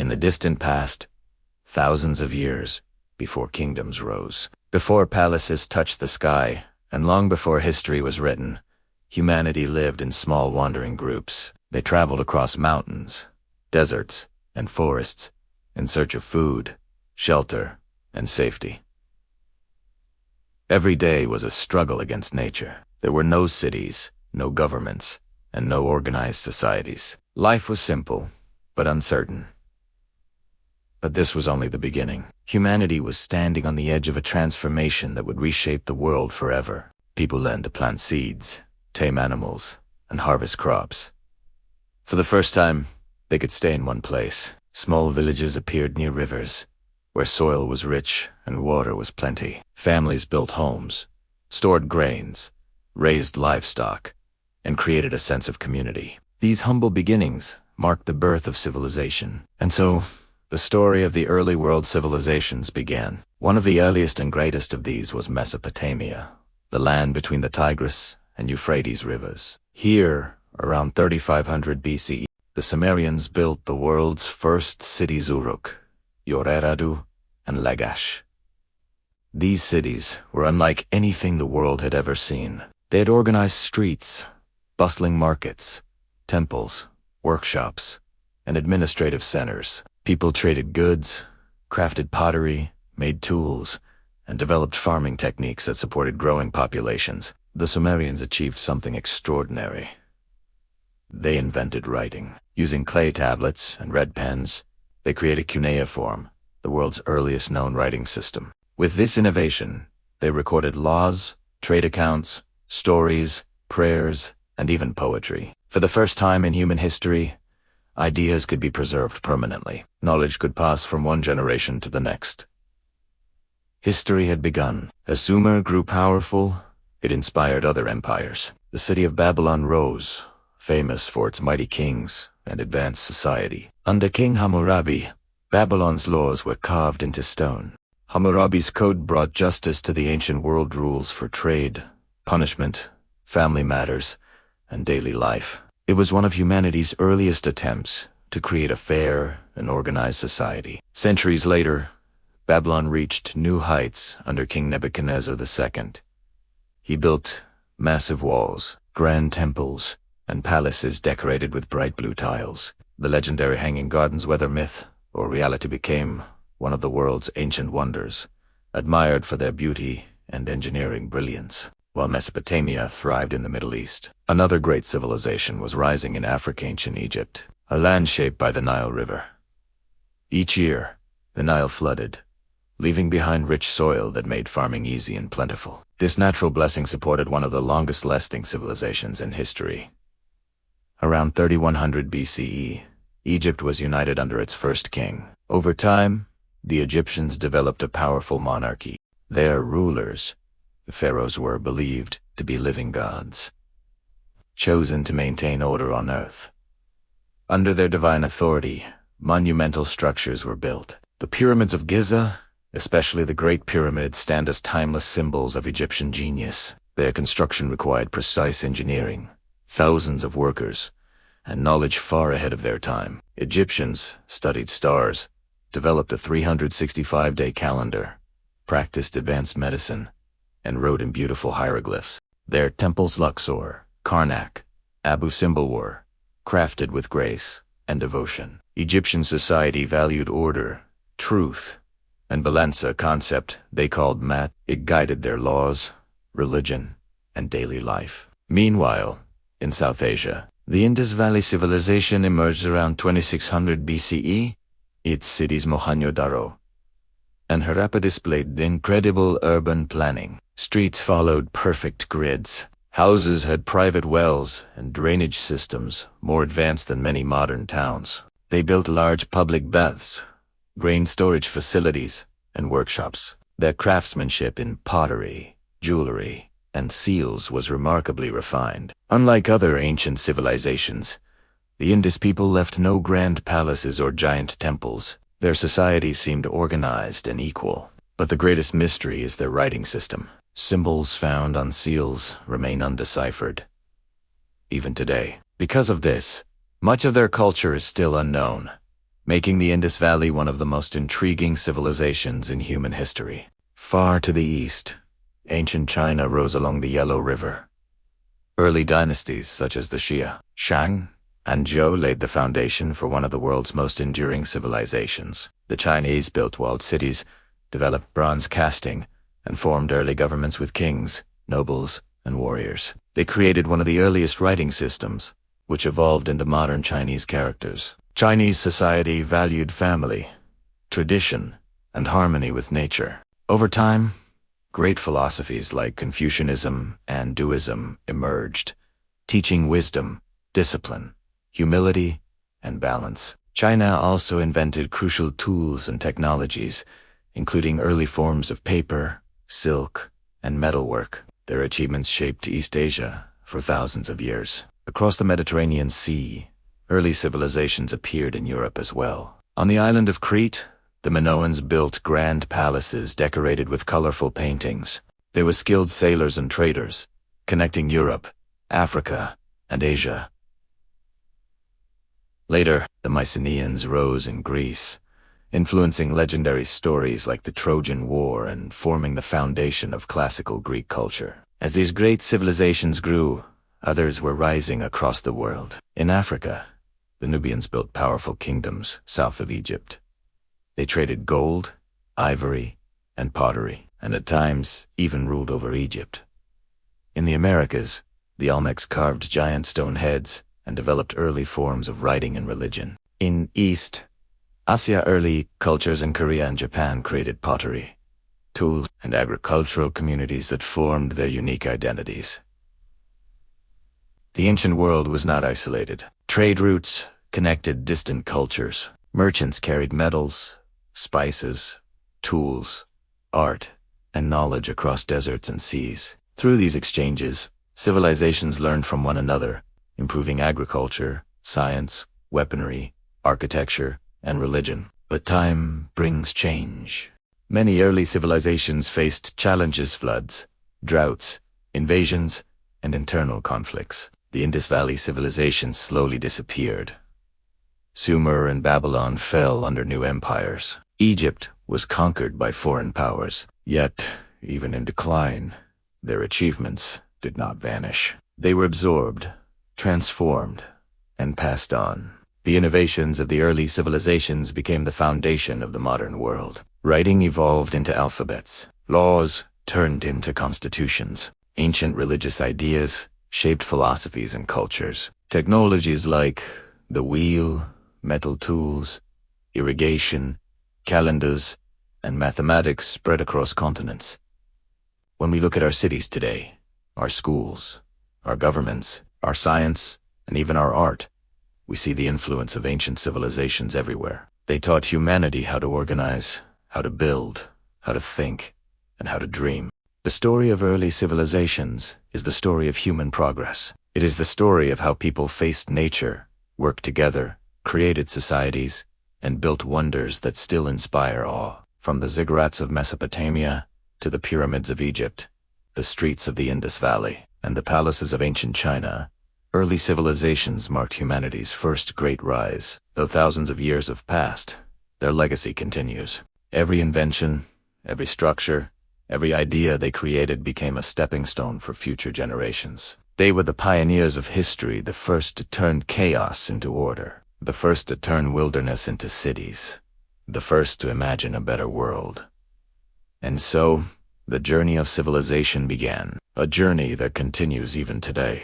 In the distant past, thousands of years before kingdoms rose, before palaces touched the sky, and long before history was written, humanity lived in small wandering groups. They traveled across mountains, deserts, and forests in search of food, shelter, and safety. Every day was a struggle against nature. There were no cities, no governments, and no organized societies. Life was simple, but uncertain. But this was only the beginning. Humanity was standing on the edge of a transformation that would reshape the world forever. People learned to plant seeds, tame animals, and harvest crops. For the first time, they could stay in one place. Small villages appeared near rivers, where soil was rich and water was plenty. Families built homes, stored grains, raised livestock, and created a sense of community. These humble beginnings marked the birth of civilization. And so, the story of the early world civilizations began. One of the earliest and greatest of these was Mesopotamia, the land between the Tigris and Euphrates rivers. Here, around 3500 BCE, the Sumerians built the world's first cities: Uruk, Ur-Eradu, and Lagash. These cities were unlike anything the world had ever seen. They had organized streets, bustling markets, temples, workshops, and administrative centers. People traded goods, crafted pottery, made tools, and developed farming techniques that supported growing populations. The Sumerians achieved something extraordinary. They invented writing. Using clay tablets and red pens, they created cuneiform, the world's earliest known writing system. With this innovation, they recorded laws, trade accounts, stories, prayers, and even poetry. For the first time in human history, ideas could be preserved permanently. Knowledge could pass from one generation to the next. History had begun. As Sumer grew powerful, it inspired other empires. The city of Babylon rose, famous for its mighty kings and advanced society. Under King Hammurabi, Babylon's laws were carved into stone. Hammurabi's code brought justice to the ancient world. Rules for trade, punishment, family matters, and daily life. It was one of humanity's earliest attempts to create a fair and organized society. Centuries later, Babylon reached new heights under King Nebuchadnezzar II. He built massive walls, grand temples, and palaces decorated with bright blue tiles. The legendary Hanging Gardens, whether myth or reality, became one of the world's ancient wonders, admired for their beauty and engineering brilliance. While Mesopotamia thrived in the Middle East, another great civilization was rising in Africa. Ancient Egypt, a land shaped by the Nile River. Each year, the Nile flooded, leaving behind rich soil that made farming easy and plentiful. This natural blessing supported one of the longest-lasting civilizations in history. Around 3100 BCE, Egypt was united under its first king. Over time, the Egyptians developed a powerful monarchy. Their rulers, the pharaohs, were believed to be living gods, chosen to maintain order on earth. Under their divine authority, monumental structures were built. The pyramids of Giza, especially the Great Pyramid, stand as timeless symbols of Egyptian genius. Their construction required precise engineering, thousands of workers, and knowledge far ahead of their time. Egyptians studied stars, developed a 365-day calendar, practiced advanced medicine, and wrote in beautiful hieroglyphs. Their temples Luxor, Karnak, Abu Simbel were crafted with grace and devotion. Egyptian society valued order, truth, and balance, a concept they called mat. It guided their laws, religion, and daily life. Meanwhile, in South Asia, the Indus Valley civilization emerged around 2600 BCE. Its cities Mohenjo-Daro and Harappa displayed incredible urban planning. Streets followed perfect grids. Houses had private wells and drainage systems more advanced than many modern towns. They built large public baths, grain storage facilities, and workshops. Their craftsmanship in pottery, jewelry, and seals was remarkably refined. Unlike other ancient civilizations, the Indus people left no grand palaces or giant temples. Their society seemed organized and equal. But the greatest mystery is their writing system. Symbols found on seals remain undeciphered, even today. Because of this, much of their culture is still unknown, making the Indus Valley one of the most intriguing civilizations in human history. Far to the east, ancient China rose along the Yellow River. Early dynasties such as the Xia, Shang, and Zhou laid the foundation for one of the world's most enduring civilizations. The Chinese built walled cities, developed bronze casting, and formed early governments with kings, nobles, and warriors. They created one of the earliest writing systems, which evolved into modern Chinese characters. Chinese society valued family, tradition, and harmony with nature. Over time, great philosophies like Confucianism and Taoism emerged, teaching wisdom, discipline, humility, and balance. China also invented crucial tools and technologies, including early forms of paper, silk, and metalwork. Their achievements shaped East Asia for thousands of years. Across the Mediterranean Sea, early civilizations appeared in Europe as well. On the island of Crete, the Minoans built grand palaces decorated with colorful paintings. They were skilled sailors and traders, connecting Europe, Africa, and Asia. Later, the Mycenaeans rose in Greece, influencing legendary stories like the Trojan War and forming the foundation of classical Greek culture. As these great civilizations grew, others were rising across the world. In Africa, the Nubians built powerful kingdoms south of Egypt. They traded gold, ivory, and pottery, and at times even ruled over Egypt. In the Americas, the Olmecs carved giant stone heads and developed early forms of writing and religion. In East Asia, early cultures in Korea and Japan created pottery, tools, and agricultural communities that formed their unique identities. The ancient world was not isolated. Trade routes connected distant cultures. Merchants carried metals, spices, tools, art, and knowledge across deserts and seas. Through these exchanges, civilizations learned from one another, improving agriculture, science, weaponry, architecture, and religion. But time brings change. Many early civilizations faced challenges: floods, droughts, invasions, and internal conflicts. The Indus Valley civilization slowly disappeared. Sumer and Babylon fell under new empires. Egypt was conquered by foreign powers. Yet, even in decline, their achievements did not vanish. They were absorbed, transformed, and passed on. The innovations of the early civilizations became the foundation of the modern world. Writing evolved into alphabets. Laws turned into constitutions. Ancient religious ideas shaped philosophies and cultures. Technologies like the wheel, metal tools, irrigation, calendars, and mathematics spread across continents. When we look at our cities today, our schools, our governments, our science, and even our art, we see the influence of ancient civilizations everywhere. They taught humanity how to organize, how to build, how to think, and how to dream. The story of early civilizations is the story of human progress. It is the story of how people faced nature, worked together, created societies, and built wonders that still inspire awe. From the ziggurats of Mesopotamia to the pyramids of Egypt, the streets of the Indus Valley, and the palaces of ancient China, early civilizations marked humanity's first great rise. Though thousands of years have passed, their legacy continues. Every invention, every structure, every idea they created became a stepping stone for future generations. They were the pioneers of history, the first to turn chaos into order, the first to turn wilderness into cities, the first to imagine a better world. And so, the journey of civilization began, a journey that continues even today.